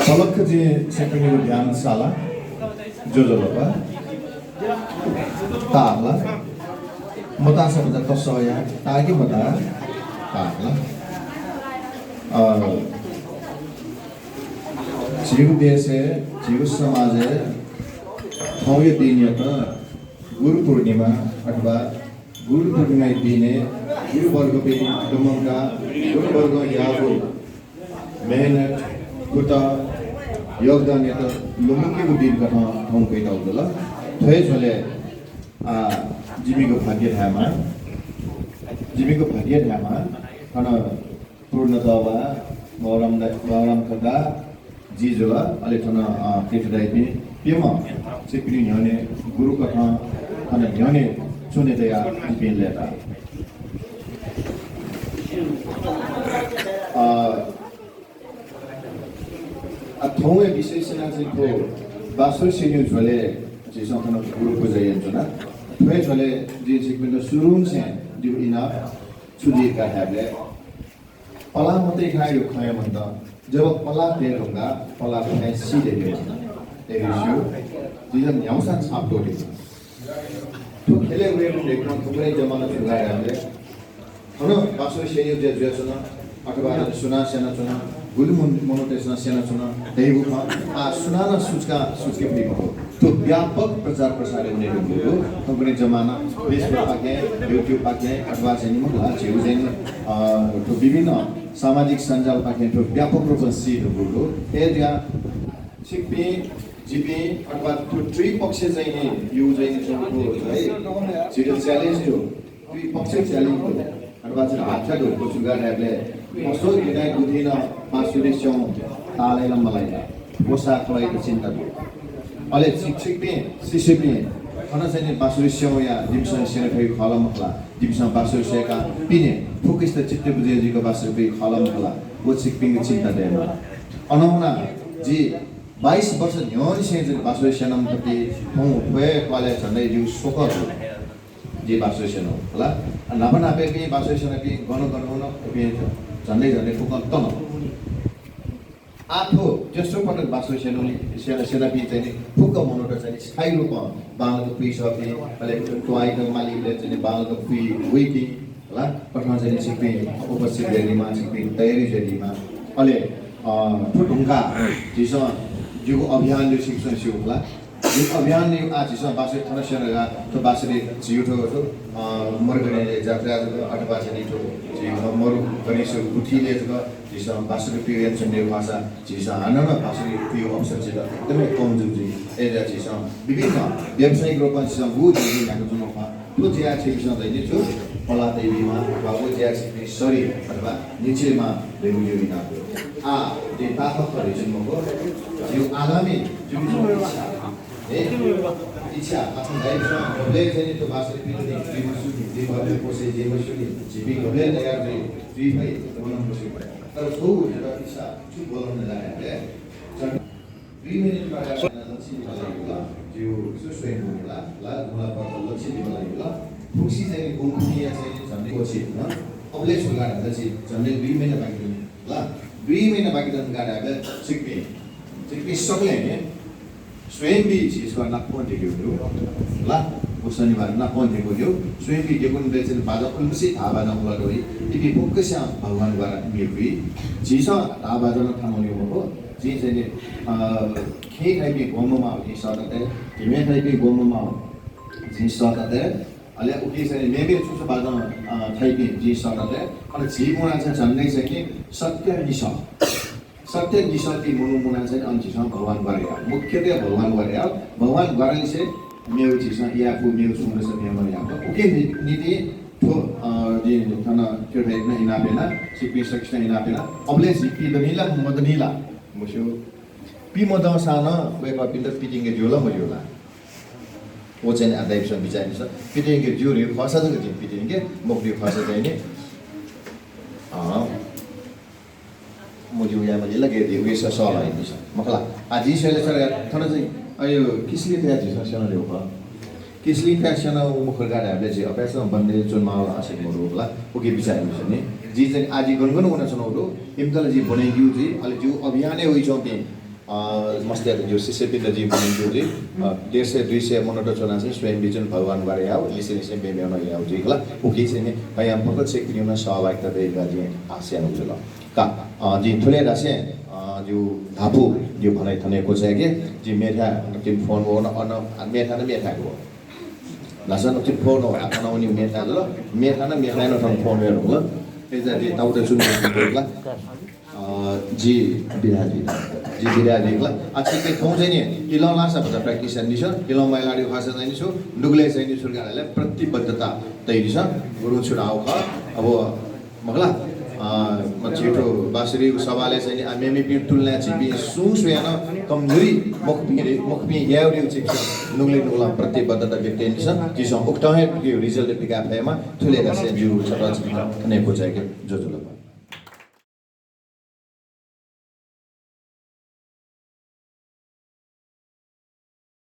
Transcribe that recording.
पलक्खजी secondary ध्यानशाला जोजोलोपा ताला मता सबजा कसया ताकि मता ताला जीव देशे जीव समाजे थौय दिनियत गुरु पूर्णिमा अथवा गुरु पूर्णिमा दिने गुरु वर्ग पे दमंगा गुरु वर्ग यागो मेहनत कुता योगदान यत लुमुकी दिन का ठाउँ कहीं आउँदला थोय झोले जिमीको भाग्य ठामा कन पूर्णतवा गौरम कदा जिजुला अलि थन केटदाइ पनि पेमा सिपिनि ह्याने गुरु कथा अनि ह्याने चुने दया दिपेन लेता थौए विशेषण चाहिँ को बासो सिन्यु झोले जिसं थन गुरु को जयन जना थोय झोले जे सिकबिन सुरुन से दिउ इना छुदी का हैबले पला मते खायो खायो भन्दा जब पला तेल होगा पला खाए सीधे दे एरियो जिजन न्याउसा छाप दोले तो खेले हुए देखना थुप्रै जमाना चुगा हैबले हनो बासो सिन्यु जे जसना अथवा सुना सेना चुना गुरु मोनोटेसना सेना चुना दैवमा सुनाना सूचके फेको तो व्यापक प्रचार प्रसार हुने हो कंपनी जमाना फेसबुक पाके युट्युब पाके अथवा चाहिँ मगला जेउ चाहिँ तो विभिन्न सामाजिक सञ्जाल पाके तो व्यापक रूपमा सिड हो एरिया सिपी जिपी अथवा तो ट्री पक्ष चाहिँ नि यु चाहिँ है जिरो च्यालेन्ज हो ट्री पक्ष च्यालेन्ज हो अथवा चाहिँ हातका ढोको सुगा ल्याबले कसो दिनाइ बुझिन मासुले च्याउ तालेला मलाई पोसा खलाइको चिन्ता अले छिकछिकले सिसिपी खना चाहिँ बासुले च्याउ या दिमसन सेना फेरि खलमखला दिमसन बासुले सेका पिने फोकस त चित्ते बुझेजीको बासुले खलमखला वो छिकपिङ चिन्ता देन अनौना जी 22 वर्ष न्योनी चाहिँ बासुले सेनाम प्रति हौ भए कले झन्डै यु सोकर जी बासुले सेना होला नापे पनि बासुले सेना पनि गन झन्डै फुकन तन आठो जस्तो पटक बासो सेनापी चाहिँ फुक्क मनोट चाहिँ स्थायी रूपमा बालको पुइ सके अहिले टोआइको मालिकले चाहिँ बालको पुइ वेटी होला पठमा चाहिँ सिक्ने उपस्थित रेलीमा सिक्ने तयारी रेलीमा अहिले ठुटुङ्गा जिस जो अभियान जो शिक्षण सिउ होला यो अभियान ने आज जिस बासो थाना सेनागा तो बासले जिउठो तो मरगने जात्रा अथवा चाहिँ तो मरु गणेश गुठीले तो जिस बासुरी पिरियड चन्ने भाषा जिस आनन बासुरी पियो अवसर चाहिँ एकदमै कम जुझी एरिया जिस विभिन्न व्यावसायिक रूपमा जिस गु जुझी भएको जुन त्यो ज्या छिक्सन दैने छु पला देवीमा वा वो ज्या छिक्ने सरी अथवा निचेमा रेगुलर बिना आ दे ताकत जुन मको यो आगामी जुन इच्छा आफ्नो लाइफमा ले चाहिँ त्यो बासुरी पिरियड दिमसुनी दिमहरु पोसे जेमसुनी जिपी गले तयार गरी दुई भाइ बनाउन बसेको तर छौ एउटा इच्छा छु बोलाउन लाग्यो 2 मिनेट बाद लक्ष्य दिला जो स्वयं होला ला मलाई पर्छ लक्ष्य दिला खुसी चाहिँ गोकुनिया चाहिँ झन्डै पछि न अबले सुगा भन्दा चाहिँ झन्डै 2 मिनेट बाँकी ला 2 मिनेट बाँकी त गाडा सिक्ने सक्ले नि स्वयं भी चीज को ना फोन दियो ला वो शनिबार ना फोन दियो स्वयं भी देखुन बेचन बाजा कुलसी आबादा होला गई इति फोकस भगवान द्वारा मिलबी जिस आबादा न थामोले हो जी चाहिँ खे खाइबी गोममा हो सदते हिमे खाइबी गोममा हो जी सदते अले उठी चाहिँ मेबे छुछ बाजा खाइबी जी सदते अनि जीवना चाहिँ झन्डै चाहिँ सत्य निशक्ति मुना चाहिँ अन्तिसम्म भगवान गरेका मुख्यतया भगवान गरेका भगवान गरेले चाहिँ मेरो चिजमा याफु मेरो सुन्दर छ मेरो याफु ओके नीति ठो जे थन त्यो टाइप न इनापेला सिपी सक्छ इनापेला अबले सिपी दनिला मदनिला मुसो पी मदम साना wake up in the pitting जोला मजोला ओ चाहिँ अडाइप्सन बिचाइ छ पिटिङ जोरी फसा त पिटिङ के मोक्ली फसा चाहिँ नि मुझे या मैले लगे दे वे सा ला ini sa makala aji sele sara thana चाहिँ ayo kisli ta ji sa sana le ba kisli ta sana मुखर गाडा हामीले चाहिँ अभ्यासमा बन्ने चुनमा आसे मोरो होला ओके बिचार हुन्छ नि जी चाहिँ आजी गनगन हुन छनौरो इमतल जी बनाइदिउ जी अलि जो अभियानै होइ छ पे मस्ते जो सिसेपिन जी बनाइदिउ जी 150 200 मनोटो चना चाहिँ स्वयं बिजन भगवान बारे आउ लिसे लिसे बेबे न आउ जी होला ओके चाहिँ नि भया पकड से क्रिउन सहभागिता देगा जी आसिया हुन्छ ल का जी थुले रासे जो धापु जो भनाइ थनेको छ के जी मेठा तिन फोन हो न मेठा न मेठा हो लासन तिन फोन हो आफना उनी मेठा ल मेठा न मेठा न थन फोन हेर्नु ल एजा दे ताउटे सुन्नु ल जी बिराजी ल आछि के थौ चाहिँ नि किलो लासा भन्छ प्र्याक्टिस नि छ किलो मैलाडी भाषा चाहिँ नि छु डुगले चाहिँ नि सुरगाले प्रतिबद्धता तैरी छ गुरु छुडाउ ख अब मगला छिटो बासरी सवाले चाहिँ आमेमी पि तुलना चाहिँ बि सुसुयान कमजोरी मुखपि याउरी चाहिँ नुगले नुगला प्रतिबद्धता व्यक्ति नि छ जिसो उक्तहे रिजल्ट पिका भएमा थुले गासे जिउ छ र चाहिँ ने बुझाइ के जोजुल